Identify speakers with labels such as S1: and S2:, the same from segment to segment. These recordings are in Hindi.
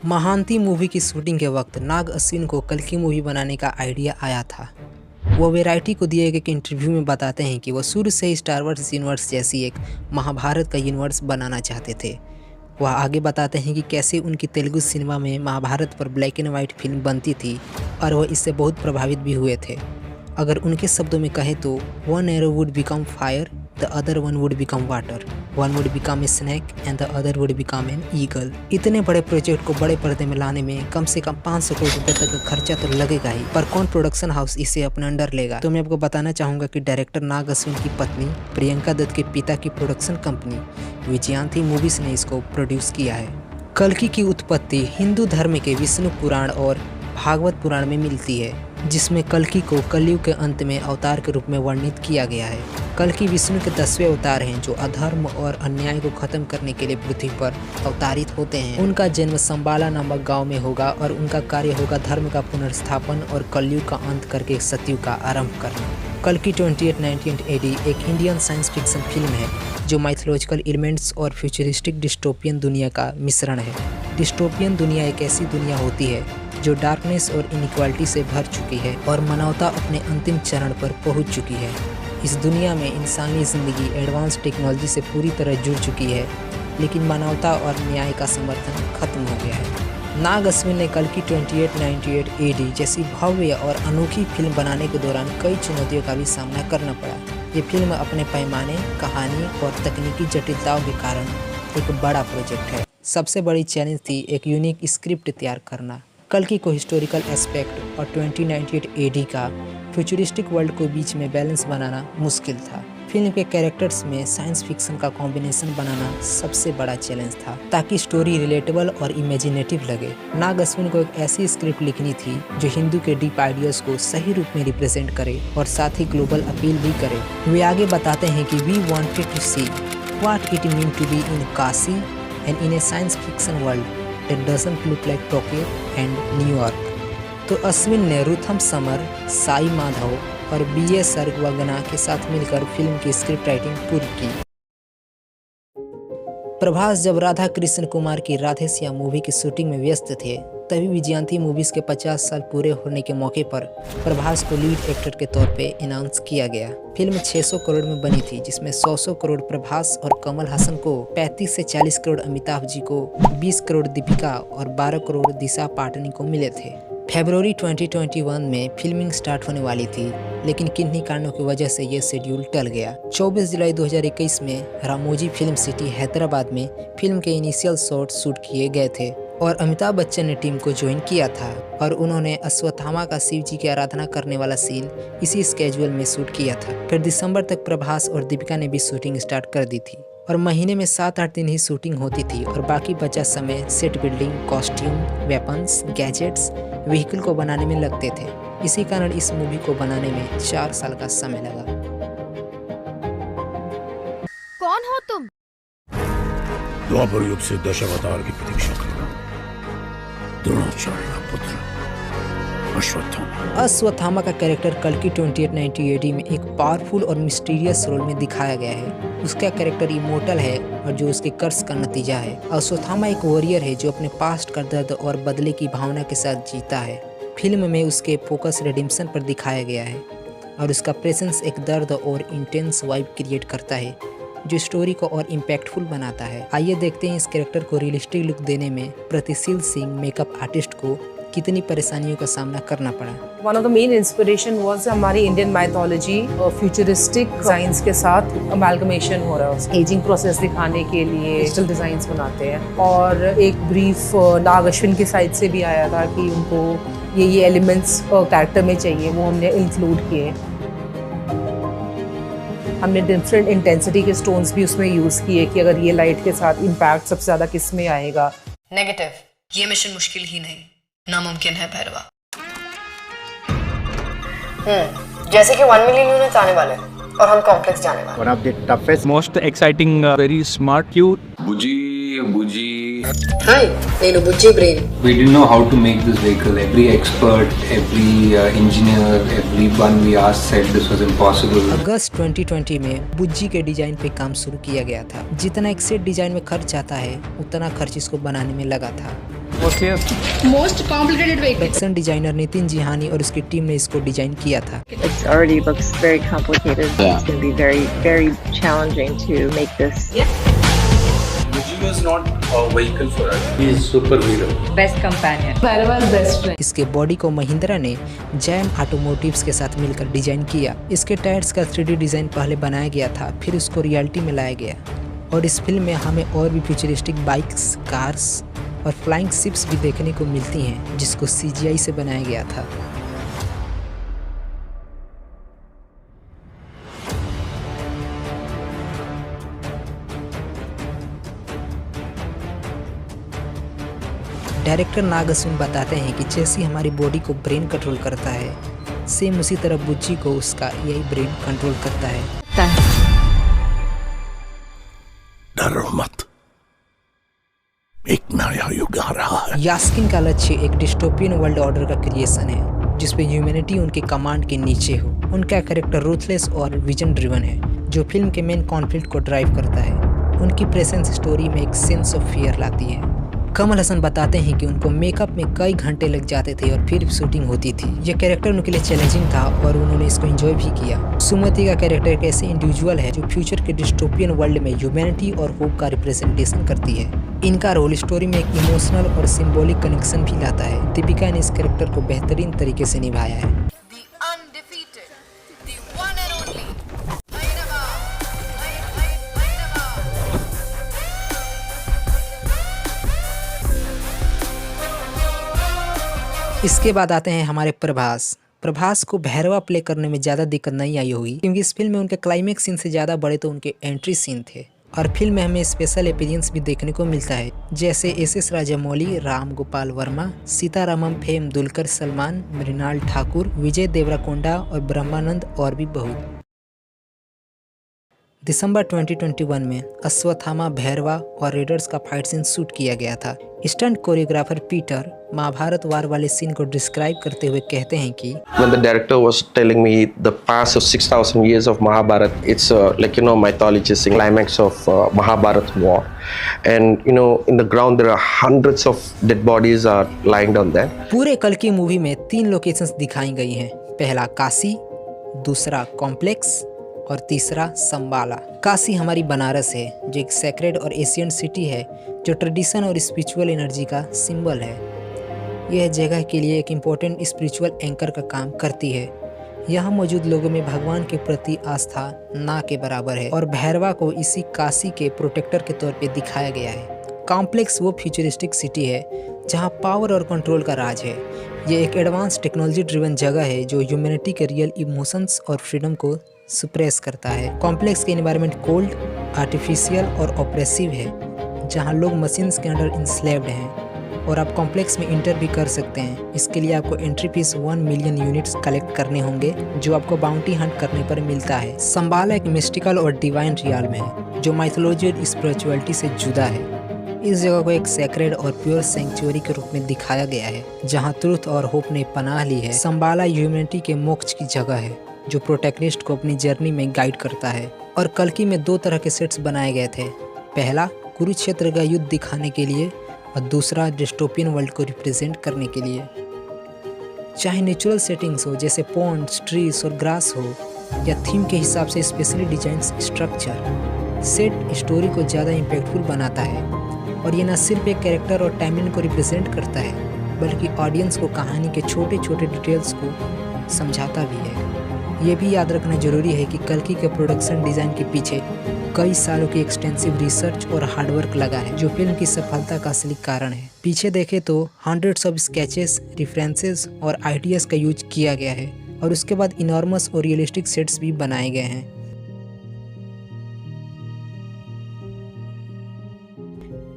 S1: महांती मूवी की शूटिंग के वक्त नाग अश्विन को कल्कि मूवी बनाने का आइडिया आया था। वो वैरायटी को दिए गए एक इंटरव्यू में बताते हैं कि वो शुरू से ही स्टार वार्स यूनिवर्स जैसी एक महाभारत का यूनिवर्स बनाना चाहते थे। वह आगे बताते हैं कि कैसे उनकी तेलुगु सिनेमा में महाभारत पर ब्लैक एंड वाइट फिल्म बनती थी और वह इससे बहुत प्रभावित भी हुए थे। अगर उनके शब्दों में कहें तो one arrow would become fire, the other one would become water, one would become a snack and the other would become an eagle. इतने बड़े प्रोजेक्ट को बड़े पर्दे में लाने में कम से कम 500 करोड़ रुपए तक का खर्चा तो लगेगा ही, पर कौन प्रोडक्शन हाउस इसे अपने अंडर लेगा? तो मैं आपको बताना चाहूँगा कि डायरेक्टर नाग अश्विन की पत्नी प्रियंका दत्त के पिता की प्रोडक्शन कंपनी विजयांती मूवीज ने इसको प्रोड्यूस किया है। कल्कि की उत्पत्ति हिंदू धर्म के विष्णु पुराण और भागवत पुराण में मिलती है, जिसमें कल्कि को कलयुग के अंत में अवतार के रूप में वर्णित किया गया है। कल्कि विष्णु के 10वें अवतार हैं जो अधर्म और अन्याय को खत्म करने के लिए पृथ्वी पर अवतारित होते हैं। उनका जन्म संबाला नामक गांव में होगा और उनका कार्य होगा धर्म का पुनर्स्थापन और कलयुग का अंत करके सतयुग का आरंभ करना। कल्कि 2898 AD एक इंडियन साइंस फिक्शन फिल्म है जो माइथोलॉजिकल एलिमेंट्स और फ्यूचरिस्टिक डिस्टोपियन दुनिया का मिश्रण है। डिस्टोपियन दुनिया एक ऐसी दुनिया होती है जो डार्कनेस और इनइक्वालिटी से भर चुकी है और मानवता अपने अंतिम चरण पर पहुंच चुकी है। इस दुनिया में इंसानी ज़िंदगी एडवांस टेक्नोलॉजी से पूरी तरह जुड़ चुकी है, लेकिन मानवता और न्याय का समर्थन खत्म हो गया है। नाग अश्विन ने कल्कि 2898 AD जैसी भव्य और अनोखी फिल्म बनाने के दौरान कई चुनौतियों का भी सामना करना पड़ा। ये फिल्म अपने पैमाने, कहानी और तकनीकी जटिलताओं के कारण एक बड़ा प्रोजेक्ट है। सबसे बड़ी चैलेंज थी एक यूनिक स्क्रिप्ट तैयार करना। कल्कि को हिस्टोरिकल एस्पेक्ट और 2098 AD का फ्यूचरिस्टिक वर्ल्ड को बीच में बैलेंस बनाना मुश्किल था। फिल्म के कैरेक्टर्स में साइंस फिक्शन का कॉम्बिनेशन बनाना सबसे बड़ा चैलेंज था ताकि स्टोरी रिलेटेबल और इमेजिनेटिव लगे। नाग अश्विन को एक ऐसी स्क्रिप्ट लिखनी थी जो हिंदू के डीप आइडियाज को सही रूप में रिप्रेजेंट करे और साथ ही ग्लोबल अपील भी करे। वे आगे बताते हैं कि we wanted to see what it mean to be in Kashi and in a science fiction world that doesn't look like Tokyo and New York। तो अश्विन ने रुथम समर, साई माधव और BA सर्गवगना के साथ मिलकर फिल्म की स्क्रिप्ट राइटिंग पूरी की। प्रभास जब राधा कृष्ण कुमार की राधे श्याम मूवी की शूटिंग में व्यस्त थे, तभी विजयांती मूवीज के 50 साल पूरे होने के मौके पर प्रभास को लीड एक्टर के तौर पे अनाउंस किया गया। फिल्म 600 करोड़ में बनी थी, जिसमें 100 करोड़ प्रभास और कमल हसन को, 35 से 40 करोड़ अमिताभ जी को, 20 करोड़ दीपिका और 12 करोड़ दिशा पाटनी को मिले थे। फरवरी 2021 में फिल्मिंग स्टार्ट होने वाली थी, लेकिन किन्हीं कारणों की वजह से ये शेड्यूल टल गया। 24 जुलाई 2021 में रामोजी फिल्म सिटी हैदराबाद में फिल्म के इनिशियल शॉट शूट किए गए थे और अमिताभ बच्चन ने टीम को ज्वाइन किया था और उन्होंने अश्वत्थामा का शिव जी की आराधना करने वाला सीन इसी स्केड्यूल में शूट किया था। फिर दिसंबर तक प्रभास और दीपिका ने भी शूटिंग स्टार्ट कर दी थी और महीने में 7-8 दिन ही शूटिंग होती थी और बाकी बचा समय set building, costume, weapons, gadgets, vehicle को बनाने में लगते थे। इसी कारण इस मूवी को बनाने में 4 साल का समय लगा।
S2: कौन हो तुम?
S3: द्वापर युग से दशावतार की प्रतीक्षा करना, द्रोणाचार्य का पुत्र अश्वत्थामा।
S1: अश्वत्थामा का कैरेक्टर कल्कि 2890 AD में एक पावरफुल और मिस्टीरियस रोल में दिखाया गया है। उसका कैरेक्टर इमोर्टल है और जो उसके कर्स का नतीजा है। अश्वत्थामा एक वॉरियर है जो अपने पास्ट का दर्द और बदले की भावना के साथ जीता है। फिल्म में उसके फोकस रिडेम्पशन पर दिखाया गया है और उसका प्रेजेंस एक दर्द और इंटेंस वाइब क्रिएट करता है जो स्टोरी को और इम्पैक्टफुल बनाता है। आइए देखते हैं इस कैरेक्टर को रियलिस्टिक लुक देने में प्रतिशील सिंह मेकअप आर्टिस्ट को कितनी परेशानियों का सामना करना पड़ा।
S4: One of the main inspiration was हमारी इंडियन माइथोलॉजी और फ्यूचरिस्टिक डिजाइन्स के साथ अमेलगमेशन हो रहा है। एजिंग प्रोसेस दिखाने के लिए डिजिटल डिजाइन्स बनाते हैं और एक ब्रीफ नाग अश्विन की साइड से भी आया था कि उनको ये एलिमेंट्स कैरेक्टर में चाहिए, वो हमने इंक्लूड किए। हमने डिफरेंट इंटेंसिटी के स्टोन्स भी उसमें यूज़ किए कि अगर ये लाइट के साथ इम्पैक्ट सबसे ज़्यादा किस में आएगा।
S5: नेगेटिव, ये मिशन मुश्किल ही नहीं नामुमकिन है भैरवा। जैसे कि 1 मिलियन यूनिट्स आने वाले और हम कॉम्प्लेक्स जाने वाले।
S6: One of the toughest, most exciting, very smart, cute.
S7: Buji.
S1: Hi, నేను బుజ్జి brain.
S7: We didn't know how to make this vehicle. Every expert, every engineer, everyone we asked said this was impossible.
S1: अगस्त 2020 में बुज्जी के डिजाइन पे काम शुरू किया गया था। जितना एक सेट डिजाइन में खर्च आता है, उतना खर्च इसको बनाने में लगा था।
S2: Most complicated vehicle.
S1: Production designer Nitin Jihani और उसकी टीम ने इसको डिजाइन किया था।
S8: It already looks very complicated. It's going to be very, very challenging to make this.
S7: Vijay is not a vehicle for us.
S3: He is superhero.
S8: Best companion.
S4: Wherever best friend.
S1: इसके बॉडी को महिंद्रा ने जैम ऑटोमोटिव्स के साथ मिलकर डिजाइन किया। इसके टायर्स का 3D डिजाइन पहले बनाया गया था, फिर उसको रियलिटी में लाया गया। और इस फिल्म में हमें और भी फ्यूचरिस्टिक बाइक्स, कार्स और फ्लाइंग शिप्स भी देखने को मिलती हैं, जिसको CGI से बनाया गया था। डायरेक्टर नाग अश्विन बताते हैं कि जैसे हमारी बॉडी को ब्रेन कंट्रोल करता है, सेम उसी तरह बुच्ची को उसका AI ब्रेन कंट्रोल करता है।
S3: डरो मत, एक नया युग आ रहा है।
S1: यास्किन का लक्ष्य एक डिस्टोपियन वर्ल्ड ऑर्डर का क्रिएशन है, जिसपे ह्यूमैनिटी उनके कमांड के नीचे हो। उनका कैरेक्टर रूथलेस और विजन ड्रिवन है, जो फिल्म के मेन कॉन्फ्लिक्ट को ड्राइव करता है। उनकी प्रेजेंस स्टोरी में एक सेंस ऑफ फियर लाती है। कमल हसन बताते हैं कि उनको मेकअप में कई घंटे लग जाते थे और फिर शूटिंग होती थी। यह कैरेक्टर उनके लिए चैलेंजिंग था और उन्होंने इसको एंजॉय भी किया। सुमति का कैरेक्टर एक ऐसे इंडिविजुअल है जो फ्यूचर के डिस्टोपियन वर्ल्ड में ह्यूमैनिटी और होप का रिप्रेजेंटेशन करती है। इनका रोल स्टोरी में एक इमोशनल और सिंबॉलिक कनेक्शन भी लाता है। दीपिका ने इस कैरेक्टर को बेहतरीन तरीके से निभाया है। इसके बाद आते हैं हमारे प्रभास को भैरवा प्ले करने में ज़्यादा दिक्कत नहीं आई होगी, क्योंकि इस फिल्म में उनके क्लाइमेक्स सीन से ज़्यादा बड़े तो उनके एंट्री सीन थे। और फिल्म में हमें स्पेशल अपीयरेंस भी देखने को मिलता है, जैसे SS राजामौली, राम गोपाल वर्मा, सीतारामम फेम दुलकर सलमान, मृणाल ठाकुर, विजय देवराकोंडा और ब्रह्मानंद और भी बहुत। दिसंबर 2021 में अश्वत्थामा, भैरवा और रेडर्स का फाइट सीन शूट किया गया था। स्टंट कोरियोग्राफर पीटर महाभारत वार वाले सीन को डिस्क्राइब करते हुए कहते हैं कि
S9: When the director was telling me the past of 6,000 years of Mahabharata, it's like mythologist climax of Mahabharata war, and in the ground there are hundreds of dead bodies are lying down there.
S1: पूरे कल्कि मूवी में 3 लोकेशंस दिखाई गई हैं। पहला काशी, दूसरा कॉम्प्लेक्स और तीसरा संबाला। काशी हमारी बनारस है, जो एक सेक्रेड और एशियंट सिटी है, जो ट्रेडिशन और स्पिरिचुअल एनर्जी का सिंबल है। यह जगह के लिए एक इम्पोर्टेंट स्पिरिचुअल एंकर का काम करती है। यहाँ मौजूद लोगों में भगवान के प्रति आस्था ना के बराबर है और भैरवा को इसी काशी के प्रोटेक्टर के तौर पे दिखाया गया है। कॉम्प्लेक्स वो फ्यूचरिस्टिक सिटी है जहाँ पावर और कंट्रोल का राज है। ये एक एडवांस टेक्नोलॉजी ड्रिवन जगह है जो ह्यूमैनिटी के रियल इमोशंस और फ्रीडम को सुप्रेस करता है। कॉम्प्लेक्स के एनवायरनमेंट कोल्ड, आर्टिफिशियल और ऑप्रेसिव है, जहाँ लोग मशीन्स के अंडर इंस्लेव्ड हैं। और आप कॉम्प्लेक्स में इंटर भी कर सकते हैं। इसके लिए आपको entry fees 1 million units collect करने होंगे, जो आपको बाउंटी हंट करने पर मिलता है। संबाला एक मिस्टिकल और डिवाइन रियल में है, जो माइथोलॉजी और स्पिरिचुअलिटी से जुदा है। इस जगह को एक सेक्रेड और प्योर सेंचुरी के रूप में दिखाया गया है, जहाँ ट्रुथ और होप ने पनाह ली है। संबाला ह्यूमैनिटी के मोक्ष की जगह है, जो प्रोटैगनिस्ट को अपनी जर्नी में गाइड करता है। और कल्कि में 2 तरह के सेट्स बनाए गए थे। पहला कुरुक्षेत्र का युद्ध दिखाने के लिए और दूसरा डिस्टोपियन वर्ल्ड को रिप्रेजेंट करने के लिए। चाहे नेचुरल सेटिंग्स हो जैसे पॉन्ड्स, ट्रीज और ग्रास हो, या थीम के हिसाब से specially design structure, set story को ज़्यादा इम्पैक्टफुल बनाता है। और ये न सिर्फ एक कैरेक्टर और टाइमलाइन को रिप्रेजेंट करता है, बल्कि ऑडियंस को कहानी के छोटे छोटे डिटेल्स को समझाता भी है। ये भी याद रखना जरूरी है कि कल्कि के प्रोडक्शन डिज़ाइन के पीछे कई सालों की एक्सटेंसिव रिसर्च और हार्डवर्क लगा है, जो फिल्म की सफलता का असली कारण है। पीछे देखें तो हंड्रेड्स ऑफ स्केचेस, रेफरेंसेस और आइडियाज़ का यूज किया गया है, और उसके बाद इनॉर्मस और रियलिस्टिक सेट्स भी बनाए गए हैं।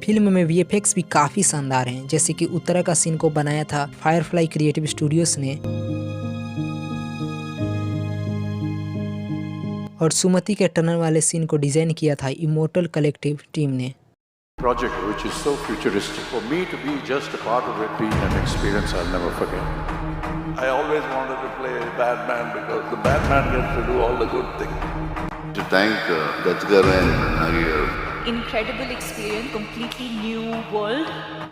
S1: फिल्म में VFX भी काफ़ी शानदार हैं, जैसे कि उत्तरा का सीन को बनाया था फायरफ्लाई क्रिएटिव स्टूडियोज ने, और सुमति के टनल वाले सीन को डिजाइन किया था इमोर्टल कलेक्टिव टीम ने।
S3: Project which is so futuristic. For me to be just a part of it, being an experience I'll never forget. I always wanted to play Batman because the Batman gets to do all the good things. To thank Gajgar and Nagir.
S2: Incredible experience, completely new world.